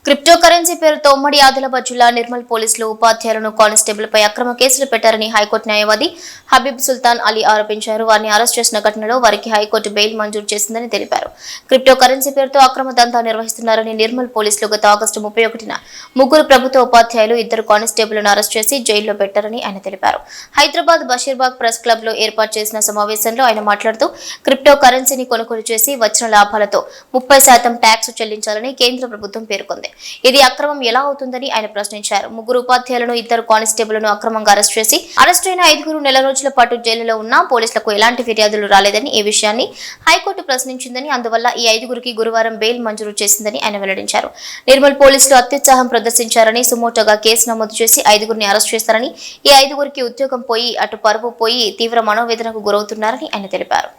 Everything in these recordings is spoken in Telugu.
క్రిప్టో కరెన్సీ పేరుతో ఉమ్మడి ఆదిలాబాద్ జిల్లా నిర్మల్ పోలీసులు ఉపాధ్యాయులను కానిస్టేబుల్పై అక్రమ కేసులు పెట్టారని హైకోర్టు న్యాయవాది హబీబ్ సుల్తాన్ అలీ ఆరోపించారు. వారిని అరెస్ట్ చేసిన ఘటనలో వారికి హైకోర్టు బెయిల్ మంజూరు చేసిందని తెలిపారు. క్రిప్టో కరెన్సీ పేరుతో అక్రమ దందా నిర్వహిస్తున్నారని నిర్మల్ పోలీసులు గత ఆగస్టు 31న ముగ్గురు ప్రభుత్వ ఉపాధ్యాయులు, 2 కానిస్టేబుల్ను అరెస్ట్ చేసి జైల్లో పెట్టారని ఆయన తెలిపారు. హైదరాబాద్ బషీర్బాగ్ ప్రెస్ క్లబ్ లో ఏర్పాటు చేసిన సమావేశంలో ఆయన మాట్లాడుతూ క్రిప్టో కరెన్సీని కొనుగోలు చేసి వచ్చిన లాభాలతో 30% ట్యాక్స్ చెల్లించాలని కేంద్ర ప్రభుత్వం పేర్కొంది. ఇది అక్రమం ఎలా అవుతుందని ఆయన ప్రశ్నించారు. ముగ్గురు ఉపాధ్యాయులను, 2 కానిస్టేబుల్ను అక్రమంగా అరెస్ట్ చేసి అరెస్ట్ అయిన 5 నెల రోజుల పాటు జైలులో ఉన్న పోలీసులకు ఎలాంటి ఫిర్యాదులు రాలేదని, ఈ విషయాన్ని హైకోర్టు ప్రశ్నించిందని, అందువల్ల ఈ 5 గురువారం బెయిల్ మంజూరు చేసిందని ఆయన వెల్లడించారు. నిర్మల్ పోలీసులు అత్యుత్సాహం ప్రదర్శించారని, సుమోటోగా కేసు నమోదు చేసి 5 అరెస్ట్ చేస్తారని, ఈ 5 ఉద్యోగం పోయి అటు పరువు పోయి తీవ్ర మనోవేదనకు గురవుతున్నారని ఆయన తెలిపారు.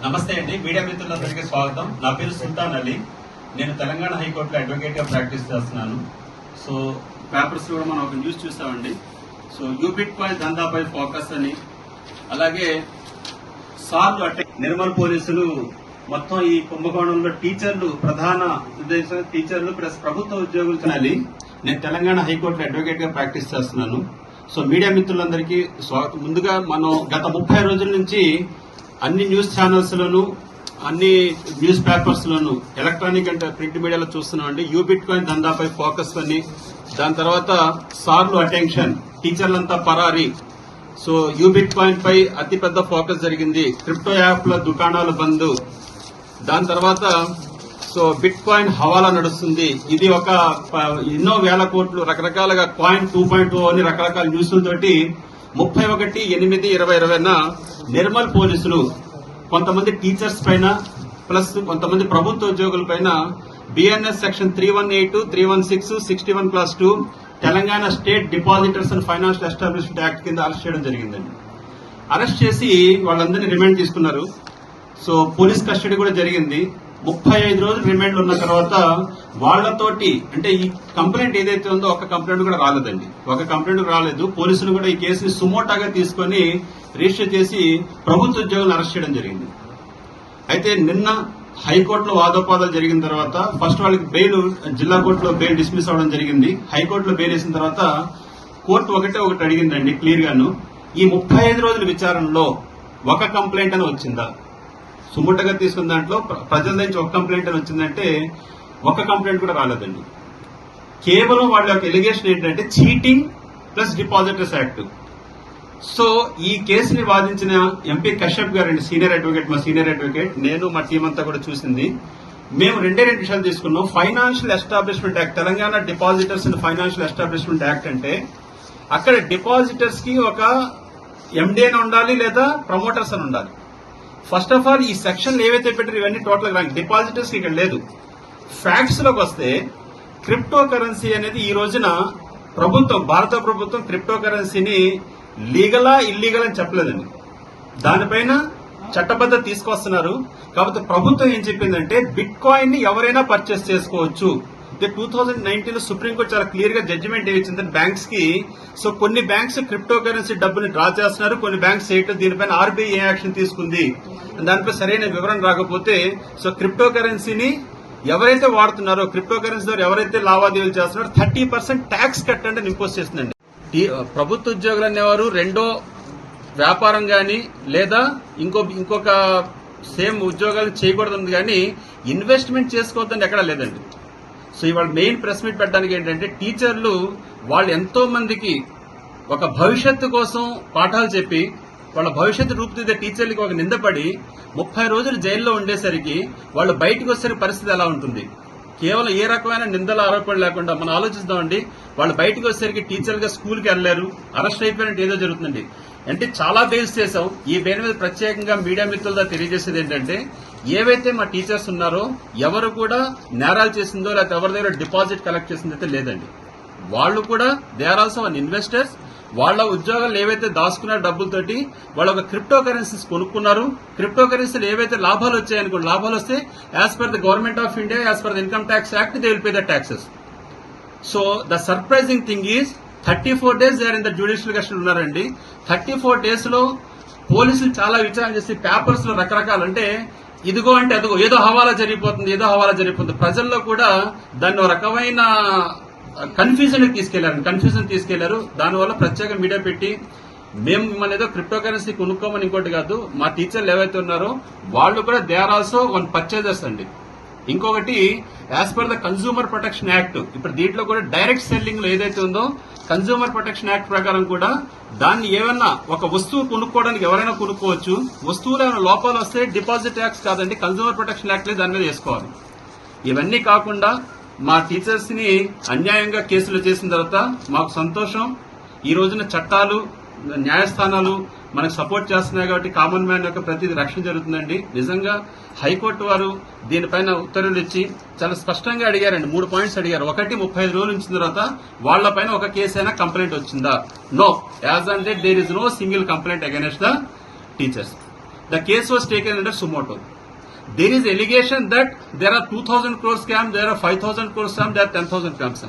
నమస్తే అండి, మీడియా మిత్రులందరికీ స్వాగతం. నా పేరు సుల్తాన్ అలీ. నేను తెలంగాణ హైకోర్టులో అడ్వకేట్ గా ప్రాక్టీస్ చేస్తున్నాను. సో పేపర్స్ కూడా మనం ఒక న్యూస్ చూసామండి. సో యూబిట్ కాయిన్ దందాపై ఫోకస్ అని, అలాగే సార్లు అంటే నిర్మల్ పోలీసులు మొత్తం ఈ కుంభకోణంలో టీచర్లు, ప్రధాన ఉద్దేశం టీచర్లు ప్లస్ ప్రభుత్వ ఉద్యోగులు కావాలి. నేను తెలంగాణ హైకోర్టులో అడ్వకేట్ గా ప్రాక్టీస్ చేస్తున్నాను. సో మీడియా మిత్రులందరికీ స్వాగతం. ముందుగా మనం గత 30 రోజుల నుంచి అన్ని న్యూస్ ఛానల్స్ లోను, అన్ని న్యూస్ పేపర్స్ లోను, ఎలక్ట్రానిక్ అంటే ప్రింట్ మీడియాలో చూస్తున్నాం అండి. యూబిట్ కాయిన్ దందాపై ఫోకస్ అని, దాని తర్వాత సార్లు అటెన్షన్, టీచర్లంతా పరారీ. సో యూబిట్ కాయిన్ పై అతిపెద్ద ఫోకస్ జరిగింది. క్రిప్టో యాప్ల దుకాణాలు బంద్. దాని తర్వాత సో బిట్ కాయిన్ హవాలా నడుస్తుంది. ఇది ఒక ఎన్నో వేల కోట్లు, రకరకాలుగా కాయిన్ 2.0 అని రకరకాల న్యూస్లతోటి 31/8/2020న నిర్మల్ పోలీసులు కొంతమంది టీచర్స్ పైన ప్లస్ కొంతమంది ప్రభుత్వ ఉద్యోగుల పైన BNS section 318, 316, 61+2 Telangana state depositors and financial establishment act కింద అరెస్ట్ చేయడం జరిగిందండి. అరెస్ట్ చేసి వాళ్ళందరినీ రిమాండ్ తీసుకున్నారు. సో పోలీస్ కస్టడీ కూడా జరిగింది. 35 రోజులు రిమాండ్ ఉన్న తర్వాత వాళ్లతోటి అంటే ఈ కంప్లైంట్ ఏదైతే ఉందో ఒక కంప్లైంట్ కూడా రాలేదండి. ఒక కంప్లైంట్ రాలేదు. పోలీసులు కూడా ఈ కేసుని సుమోటాగా తీసుకుని రిజిస్టర్ చేసి ప్రభుత్వ ఉద్యోగులను అరెస్ట్ చేయడం జరిగింది. అయితే నిన్న హైకోర్టులో వాదోపాదాలు జరిగిన తర్వాత ఫస్ట్ వాళ్ళకి బెయిల్, జిల్లా కోర్టులో బెయిల్ డిస్మిస్ అవడం జరిగింది. హైకోర్టులో బెయిల్ వేసిన తర్వాత కోర్టు ఒకటి అడిగిందండి క్లియర్ గాను, ఈ 35 రోజుల విచారణలో ఒక కంప్లైంట్ అని వచ్చిందా? సుమోటగా తీసుకున్న దాంట్లో ప్రజల నుంచి ఒక కంప్లైంట్ అని వచ్చిందంటే ఒక కంప్లైంట్ కూడా రాలేదండి. కేవలం వాళ్ళ యొక్క ఎలిగేషన్ ఏంటంటే cheating plus depositors act. So ఈ కేసుని వాదించిన ఎంపీ కశ్యప్ గారండి, సీనియర్ అడ్వకేట్, మా సీనియర్ అడ్వకేట్, నేను మా టీం అంతా కూడా చూసింది. మేము 2 విషయాలు తీసుకున్నాం. Financial establishment act, Telangana depositors and financial establishment act అంటే అక్కడ డిపాజిటర్స్ కి ఒక ఎండీ అని ఉండాలి లేదా ప్రమోటర్స్ అని ఉండాలి. ఫస్ట్ ఆఫ్ ఆల్ ఈ సెక్షన్లు ఏవైతే పెట్టారో ఇవన్నీ టోటల్ గా డిపాజిటర్స్ ఇక్కడ లేదు. ఫ్యాక్ట్స్ లోకి వస్తే క్రిప్టో కరెన్సీ అనేది ఈ రోజున ప్రభుత్వం, భారత ప్రభుత్వం క్రిప్టో కరెన్సీని లీగలా ఇల్లీగల్ అని చెప్పలేదండి. దానిపైన చట్టబద్ధత తీసుకొస్తున్నారు. కాబట్టి ప్రభుత్వం ఏం చెప్పిందంటే బిట్ కాయిన్ ని ఎవరైనా పర్చేస్ చేసుకోవచ్చు. 2019 సుప్రీంకోర్టు చాలా క్లియర్ గా జడ్జిమెంట్ ఏమిచ్చిందని బ్యాంక్స్ కి. సో కొన్ని బ్యాంక్స్ క్రిప్టో కరెన్సీ డబ్బుని డ్రా చేస్తున్నారు, కొన్ని బ్యాంక్స్ చేయటం. దీనిపైన ఆర్బీఐ ఏ యాక్షన్ తీసుకుంది దానిపై సరైన వివరణ రాకపోతే సో క్రిప్టో కరెన్సీని ఎవరైతే వాడుతున్నారో, క్రిప్టో కరెన్సీ ద్వారా ఎవరైతే లావాదేవీలు చేస్తున్నారో 30% ట్యాక్స్ కట్టండి ఇంపోజ్ చేస్తుందండి. ప్రభుత్వ ఉద్యోగులు అనేవారు రెండో వ్యాపారం గాని లేదా ఇంకొక సేమ్ ఉద్యోగాలు చేయకూడదు కానీ ఇన్వెస్ట్మెంట్ చేసుకోవద్దని ఎక్కడా లేదండి. సో ఇవాళ మెయిన్ ప్రెస్ మీట్ పెట్టడానికి ఏంటంటే టీచర్లు వాళ్ళు ఎంతో మందికి ఒక భవిష్యత్తు కోసం పాఠాలు చెప్పి వాళ్ళ భవిష్యత్తు రూపుదిద్దే టీచర్లకి ఒక నిందపడి 30 రోజులు జైల్లో ఉండేసరికి వాళ్ళు బయటకు వచ్చేసరికి పరిస్థితి ఎలా ఉంటుంది? కేవలం ఏ రకమైన నిందల ఆరోపణలు లేకుండా మనం ఆలోచిద్దామండి. వాళ్ళు బయటకు వచ్చేసరికి టీచర్గా స్కూల్కి వెళ్ళలేరు, అరెస్ట్ అయిపోయినట్టు ఏదో జరుగుతుందండి. అంటే చాలా బెయిల్స్ చేశాం. ఈ బెయిల్ మీద ప్రత్యేకంగా మీడియా మిత్రులతో తెలియజేసేది ఏంటంటే ఏవైతే మా టీచర్స్ ఉన్నారో ఎవరు కూడా నేరాలు చేసిందో లేకపోతే ఎవరి దగ్గర డిపాజిట్ కలెక్ట్ చేసిందైతే లేదండి. వాళ్ళు కూడా they are also one investors. వాళ్ళ ఉద్యోగాలు ఏవైతే దాచుకున్న డబ్బులతోటి వాళ్ళు ఒక క్రిప్టో కరెన్సీస్ కొనుక్కున్నారు. క్రిప్టో కరెన్సీలు ఏవైతే లాభాలు వచ్చాయనుకో, లాభాలు వస్తే as per the government of India, as per the income tax act they will pay the taxes. So the surprising thing is 34 days they are in the judicial custody ఉన్నారండి. 34 days లో పోలీసులు చాలా విచారణ చేసి పేపర్స్ లో రకరకాల అంటే ఇదిగో అంటే అదిగో ఏదో హవాలా జరిగిపోతుంది ప్రజల్లో కూడా దాన్ని ఒక రకమైన కన్ఫ్యూజన్ తీసుకెళ్లారు. దానివల్ల ప్రత్యేక మీడియా పెట్టి మేము మిమ్మల్ని ఏదో క్రిప్టో కరెన్సీ కొనుక్కోమని ఇంకోటి కాదు, మా టీచర్లు ఏవైతే ఉన్నారో వాళ్ళు కూడా they are also one purchasers అండి. ఇంకొకటి as per the consumer protection act, ఇప్పుడు దీంట్లో కూడా డైరెక్ట్ సెల్లింగ్ లో ఏదైతే ఉందో కన్స్యూమర్ ప్రొటెక్షన్ యాక్ట్ ప్రకారం కూడా దాన్ని ఏమన్నా ఒక వస్తువు కొనుక్కోవడానికి ఎవరైనా కొనుక్కోవచ్చు. వస్తువులు ఏమైనా లోపాలు వస్తే డిపాజిట్ ట్యాక్స్ కాదండి, కన్స్యూమర్ ప్రొటెక్షన్ యాక్ట్ దాని మీద వేసుకోవాలి. ఇవన్నీ కాకుండా మా టీచర్స్ ని అన్యాయంగా కేసులు చేసిన తర్వాత మాకు సంతోషం. ఈ రోజున చట్టాలు న్యాయస్థానాలు మనకు సపోర్ట్ చేస్తున్నాయి కాబట్టి కామన్ మ్యాన్ యొక్క ప్రతిదీ రక్షణ జరుగుతుందండి. నిజంగా హైకోర్టు వారు దీనిపైన ఉత్తర్వులు ఇచ్చి చాలా స్పష్టంగా అడిగారండి. 3 పాయింట్స్ అడిగారు. ఒకటి, 35 రోజులు ఉంచిన తర్వాత వాళ్లపైన ఒక కేసు అయినా కంప్లైంట్ వచ్చిందా? No. As on date there is no single complaint against the teachers. The case was taken under suo moto. There is allegation that there are 2,000 crore scam, there are 5,000 crore scam, there are 10,000 scams.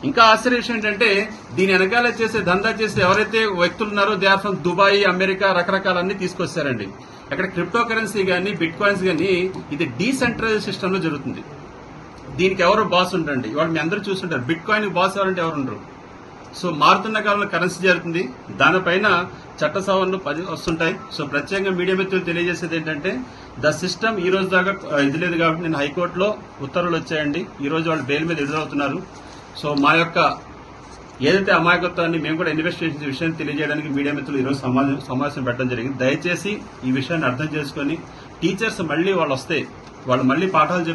ఇంకా ఆశ్చర్యం ఏంటంటే దీని వెనకాల చేసే దందా చేసే ఎవరైతే వ్యక్తులు ఉన్నారో they are from Dubai, America, రకరకాలన్నీ తీసుకొచ్చారండి. అక్కడ క్రిప్టో కరెన్సీ గానీ బిట్ కాయిన్స్ గానీ ఇది డీసెంట్రలైజ్ సిస్టమ్ లో జరుగుతుంది. దీనికి ఎవరు బాస్ ఉండండి. ఇవాళ మీ అందరూ చూస్తుంటారు, బిట్ కాయిన్ బాస్ ఎవరంటే ఎవరు ఉండరు. సో మారుతున్న కాలంలో కరెన్సీ జరుగుతుంది, దానిపైన చట్ట సవరణలు వస్తుంటాయి. సో ప్రత్యేకంగా మీడియా మిత్రులు తెలియజేసేది ఏంటంటే ద సిస్టమ్ ఈ రోజు దాకా ఇది లేదు కాబట్టి నేను హైకోర్టులో ఉత్తర్వులు వచ్చాయండి. ఈ రోజు వాళ్ళు బెయిల్ మీద ఎదురవుతున్నారు. సో మా యొక్క ఏదైతే అమాయకత్వాన్ని మేము కూడా ఇన్వెస్టిగేషన్ విషయాన్ని తెలియజేయడానికి మీడియా మిత్రులు ఈరోజు సమావేశం పెట్టడం జరిగింది. దయచేసి ఈ విషయాన్ని అర్థం చేసుకుని టీచర్స్ మళ్లీ వాళ్ళు వస్తే వాళ్ళు మళ్లీ పాఠాలు